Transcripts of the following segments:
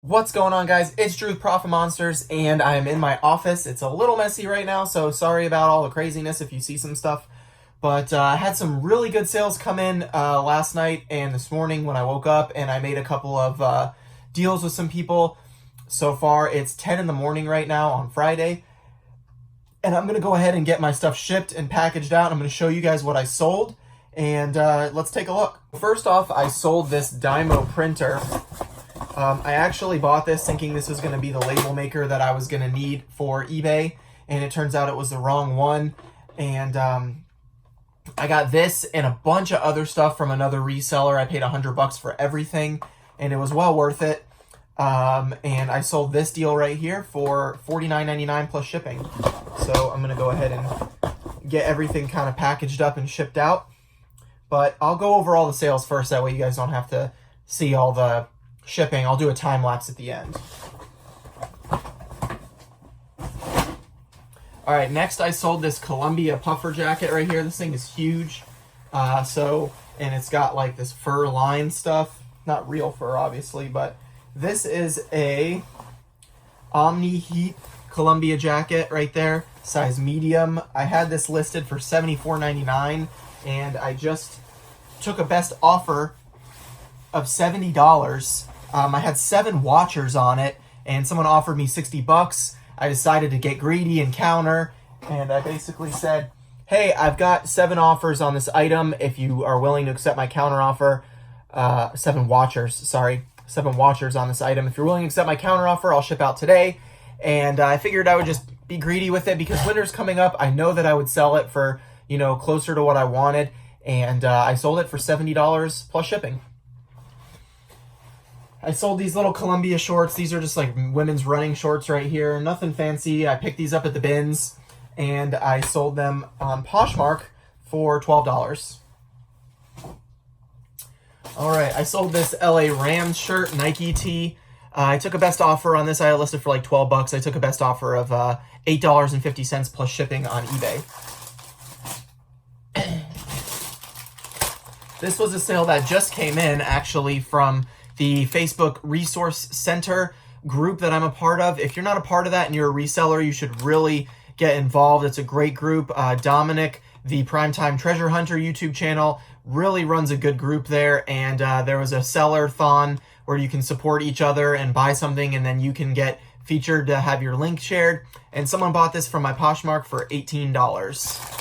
What's going on, guys? It's Drew with Profit Monsters, and I'm in my office. It's a little messy right now, so sorry about all the craziness if you see some stuff. But I had some really good sales come in last night and this morning when I woke up, and I made a couple of deals with some people. So far, it's 10 in the morning right now on Friday, and I'm going to go ahead and get my stuff shipped and packaged out. I'm going to show you guys what I sold, and let's take a look. First off, I sold this Dymo printer. I actually bought this thinking this was going to be the label maker that I was going to need for eBay, and it turns out it was the wrong one. And I got this and a bunch of other stuff from another reseller. I paid $100 for everything, and it was well worth it. And I sold this deal right here for $49.99 plus shipping. So I'm going to go ahead and get everything kind of packaged up and shipped out. But I'll go over all the sales first, that way you guys don't have to see all the shipping. I'll do a time lapse at the end. All right, next I sold this Columbia puffer jacket right here. This thing is huge. And it's got like this fur line stuff. Not real fur, obviously, but this is a Omni Heat Columbia jacket right there, size medium. I had this listed for $74.99, and I just took a best offer of $70. I had 7 watchers on it, and someone offered me $60. I decided to get greedy and counter, and I basically said, hey, I've got 7 offers on this item. If you are willing to accept my counter offer, 7 watchers on this item. If you're willing to accept my counter offer, I'll ship out today. And I figured I would just be greedy with it because winter's coming up. I know that I would sell it for, closer to what I wanted, and I sold it for $70 plus shipping. I sold these little Columbia shorts. These are just like women's running shorts right here. Nothing fancy. I picked these up at the bins, and I sold them on Poshmark for $12. All right, I sold this LA Rams shirt, Nike tee. I took a best offer on this. I had listed for like $12. I took a best offer of $8.50 plus shipping on eBay. This was a sale that just came in, actually, from the Facebook Resource Center group that I'm a part of. If you're not a part of that and you're a reseller, you should really get involved. It's a great group. Dominic, the Primetime Treasure Hunter YouTube channel, really runs a good group there. And there was a seller-thon where you can support each other and buy something, and then you can get featured to have your link shared. And someone bought this from my Poshmark for $18.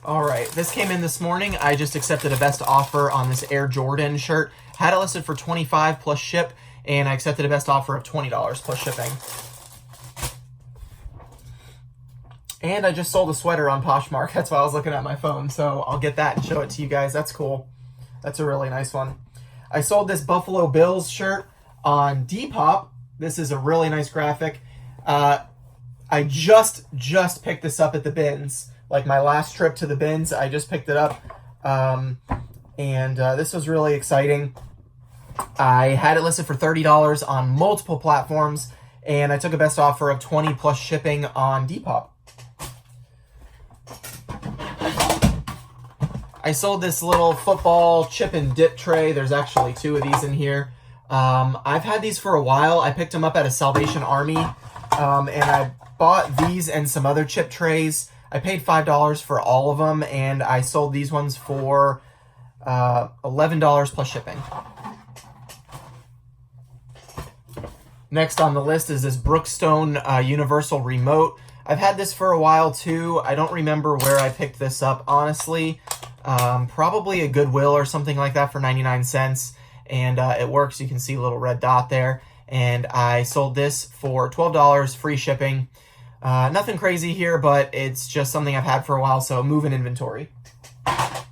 All right, this came in this morning. I just accepted a best offer on this Air Jordan shirt. Had it listed for $25 plus ship, and I accepted a best offer of $20 plus shipping. And I just sold a sweater on Poshmark. That's why I was looking at my phone, so I'll get that and show it to you guys. That's cool. That's a really nice one. I sold this Buffalo Bills shirt on Depop. This is a really nice graphic. I just picked this up at the bins. Like my last trip to the bins, I just picked it up, this was really exciting. I had it listed for $30 on multiple platforms, and I took a best offer of $20 plus shipping on Depop. I sold this little football chip and dip tray. There's actually 2 of these in here. I've had these for a while. I picked them up at a Salvation Army, and I bought these and some other chip trays. I paid $5 for all of them, and I sold these ones for $11 plus shipping. Next on the list is this Brookstone Universal Remote. I've had this for a while too. I don't remember where I picked this up, honestly. Probably a Goodwill or something like that for 99 cents. And it works. You can see a little red dot there. And I sold this for $12, free shipping. Nothing crazy here, but it's just something I've had for a while, so move in inventory. Let's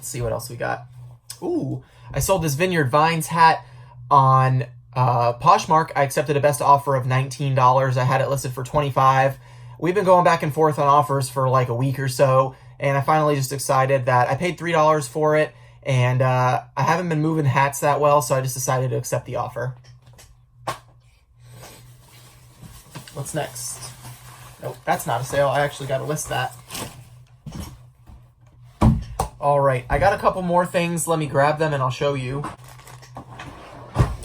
see what else we got. Ooh, I sold this Vineyard Vines hat on Poshmark. I accepted a best offer of $19. I had it listed for $25. We've been going back and forth on offers for like a week or so, and I finally just decided that I paid $3 for it, and I haven't been moving hats that well, so I just decided to accept the offer. What's next? Nope, that's not a sale. I actually got to list that. All right, I got a couple more things. Let me grab them and I'll show you.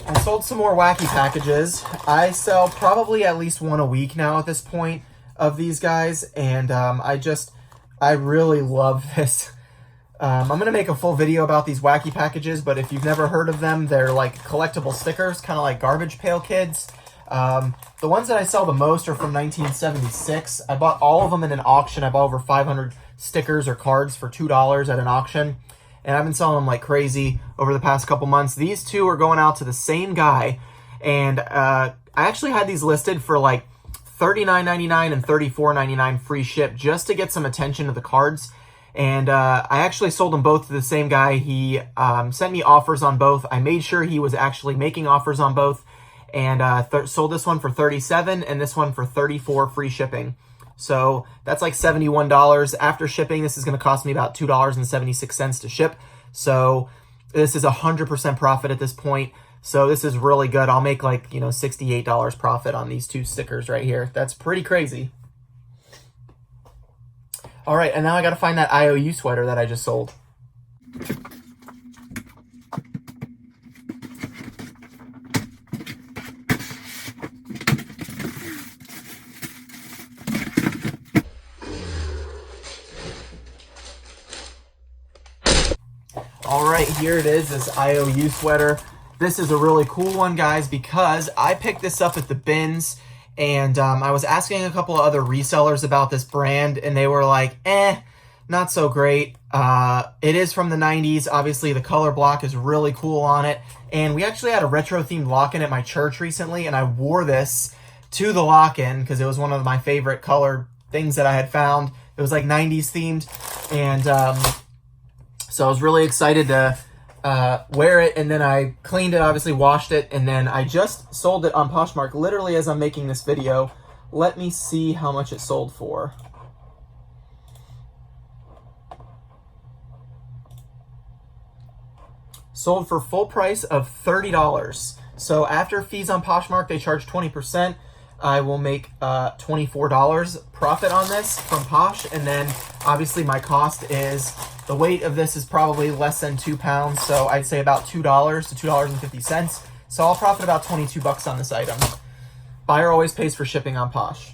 I sold some more wacky packages. I sell probably at least one a week now at this point of these guys, and I really love this. I'm going to make a full video about these wacky packages, but if you've never heard of them, they're like collectible stickers, kind of like Garbage Pail Kids. The ones that I sell the most are from 1976. I bought all of them in an auction. I bought over 500 stickers or cards for $2 at an auction, and I've been selling them like crazy over the past couple months. These two are going out to the same guy, and I actually had these listed for like $39.99 and $34.99 free ship just to get some attention to the cards. And I actually sold them both to the same guy. He sent me offers on both. I made sure he was actually making offers on both, and sold this one for $37 and this one for $34 free shipping. So that's like $71 after shipping. This is going to cost me about $2.76 to ship. So this is 100% profit at this point. So this is really good. I'll make like, $68 profit on these two stickers right here. That's pretty crazy. All right, and now I got to find that IOU sweater that I just sold. All right, here it is, this IOU sweater. This is a really cool one, guys, because I picked this up at the bins, and I was asking a couple of other resellers about this brand, and they were like, not so great. It is from the 90s. Obviously, the color block is really cool on it, and we actually had a retro-themed lock-in at my church recently, and I wore this to the lock-in because it was one of my favorite color things that I had found. It was like 90s themed, and so I was really excited to wear it, and then I cleaned it, obviously washed it, and then I just sold it on Poshmark literally as I'm making this video. Let me see how much it sold for. Sold for full price of $30. So after fees on Poshmark, they charge 20%. I will make $24 profit on this from Posh, and then obviously my cost is, the weight of this is probably less than 2 pounds, so I'd say about $2 to $2.50. So I'll profit about 22 bucks on this item. Buyer always pays for shipping on Posh.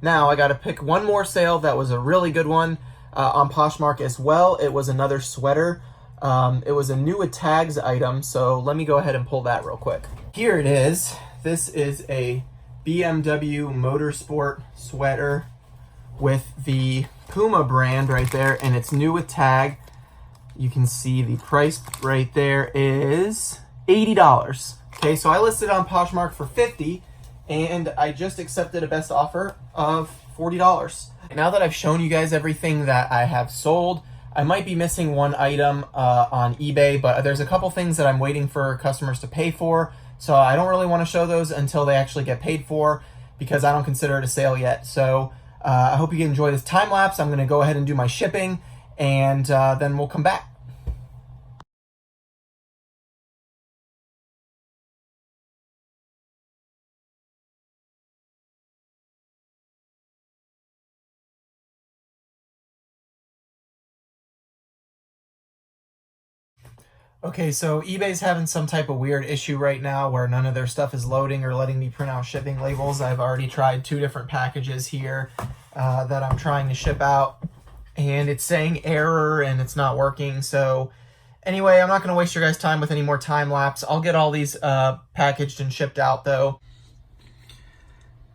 Now I got to pick one more sale that was a really good one on Poshmark as well. It was another sweater. It was a new with tags item, so let me go ahead and pull that real quick. Here it is. This is a BMW Motorsport sweater with the Puma brand right there, and it's new with tag. You can see the price right there is $80. Okay, so I listed it on Poshmark for $50, and I just accepted a best offer of $40. Now that I've shown you guys everything that I have sold, I might be missing one item on eBay, but there's a couple things that I'm waiting for customers to pay for, so I don't really want to show those until they actually get paid for, because I don't consider it a sale yet. So I hope you enjoy this time lapse. I'm going to go ahead and do my shipping, and then we'll come back. Okay, so eBay's having some type of weird issue right now where none of their stuff is loading or letting me print out shipping labels. I've already tried 2 different packages here that I'm trying to ship out, and it's saying error and it's not working. So anyway, I'm not going to waste your guys' time with any more time lapse. I'll get all these packaged and shipped out though.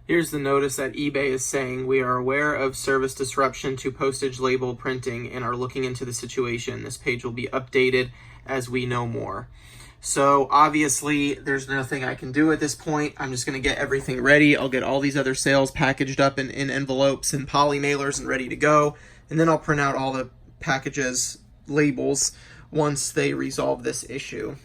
Here's the notice that eBay is saying, we are aware of service disruption to postage label printing and are looking into the situation. This page will be updated as we know more. So obviously there's nothing I can do at this point. I'm just going to get everything ready. I'll get all these other sales packaged up in envelopes and poly mailers and ready to go. And then I'll print out all the packages labels once they resolve this issue.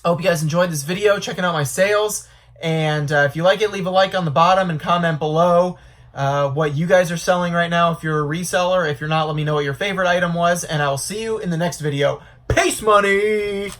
I hope you guys enjoyed this video, checking out my sales. And if you like it, leave a like on the bottom and comment below what you guys are selling right now if you're a reseller. If you're not, let me know what your favorite item was, and I will see you in the next video. Peace, money!